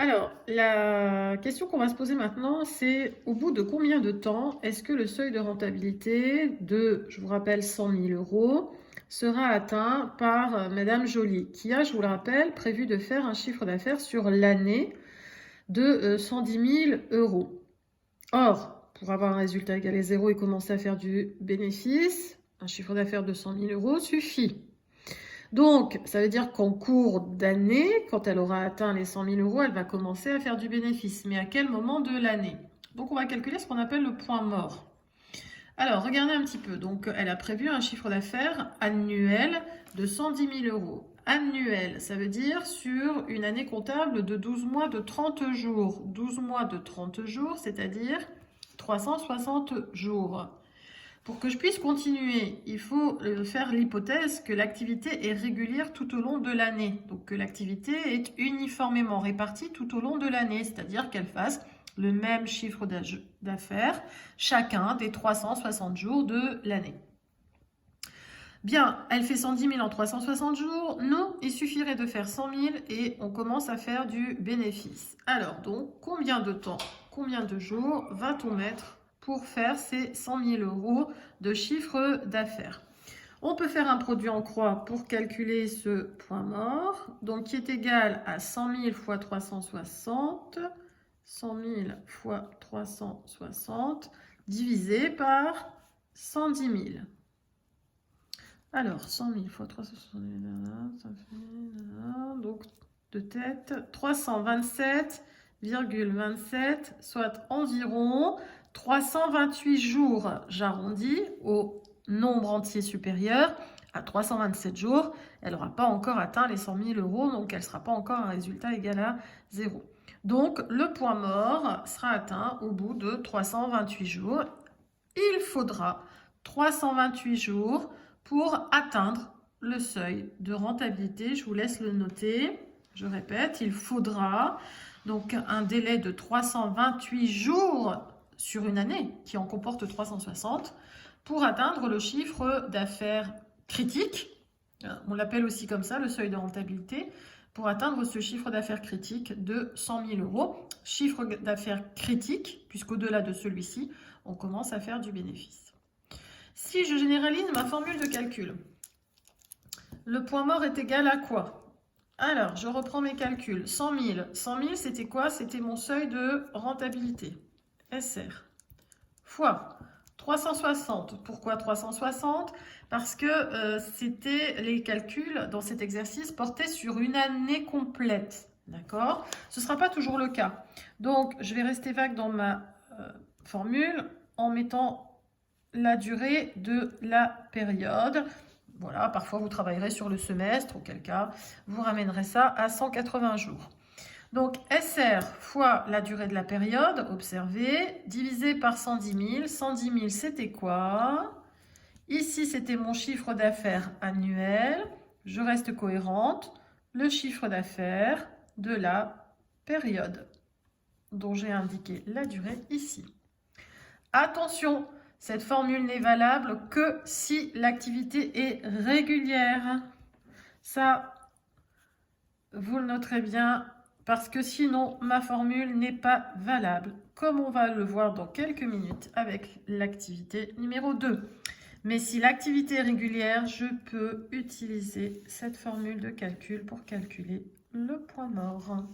Alors, la question qu'on va se poser maintenant, c'est au bout de combien de temps est-ce que le seuil de rentabilité de, je vous rappelle, 100 000 euros sera atteint par Madame Joly, qui a, je vous le rappelle, prévu de faire un chiffre d'affaires sur l'année de 110 000 euros. Or, pour avoir un résultat égal à zéro et commencer à faire du bénéfice, un chiffre d'affaires de 100 000 euros suffit. Donc, ça veut dire qu'en cours d'année, quand elle aura atteint les 100 000 euros, elle va commencer à faire du bénéfice. Mais à quel moment de l'année? Donc, on va calculer ce qu'on appelle le point mort. Alors, regardez un petit peu. Donc, elle a prévu un chiffre d'affaires annuel de 110 000 euros. Annuel, ça veut dire sur une année comptable de 12 mois de 30 jours. 12 mois de 30 jours, c'est-à-dire 360 jours. Pour que je puisse continuer, il faut faire l'hypothèse que l'activité est régulière tout au long de l'année. Donc que l'activité est uniformément répartie tout au long de l'année, c'est-à-dire qu'elle fasse le même chiffre d'affaires chacun des 360 jours de l'année. Bien, elle fait 110 000 en 360 jours. Non, il suffirait de faire 100 000 et on commence à faire du bénéfice. Alors donc, combien de temps, combien de jours va-t-on mettre pour faire ces 100 000 euros de chiffre d'affaires? On peut faire un produit en croix pour calculer ce point mort, donc qui est égal à 100 000 fois 360, 100 000 fois 360, divisé par 110 000. Alors, 100 000 fois 360, ça fait, donc de tête, 327,27, soit environ 328 jours. J'arrondis au nombre entier supérieur. À 327 jours, elle n'aura pas encore atteint les 100 000 euros, donc elle ne sera pas encore un résultat égal à 0. Donc, le point mort sera atteint au bout de 328 jours. Il faudra 328 jours pour atteindre le seuil de rentabilité. Je vous laisse le noter. Je répète, il faudra donc un délai de 328 jours sur une année qui en comporte 360 pour atteindre le chiffre d'affaires critique. On l'appelle aussi comme ça, le seuil de rentabilité, pour atteindre ce chiffre d'affaires critique de 100 000 euros. Chiffre d'affaires critique, puisqu'au-delà de celui-ci, on commence à faire du bénéfice. Si je généralise ma formule de calcul, le point mort est égal à quoi? Alors, je reprends mes calculs. 100 000. 100 000, c'était quoi? C'était mon seuil de rentabilité. SR. Fois 360. Pourquoi 360? Parce que c'était les calculs dans cet exercice portaient sur une année complète. D'accord? Ce ne sera pas toujours le cas. Donc, je vais rester vague dans ma formule en mettant la durée de la période. Voilà, parfois vous travaillerez sur le semestre, auquel cas vous ramènerez ça à 180 jours. Donc SR fois la durée de la période, observez, divisé par 110 000. 110 000, c'était quoi? Ici, c'était mon chiffre d'affaires annuel. Je reste cohérente. Le chiffre d'affaires de la période, dont j'ai indiqué la durée ici. Attention, cette formule n'est valable que si l'activité est régulière. Ça, vous le noterez bien, parce que sinon, ma formule n'est pas valable, comme on va le voir dans quelques minutes avec l'activité numéro 2. Mais si l'activité est régulière, je peux utiliser cette formule de calcul pour calculer le point mort.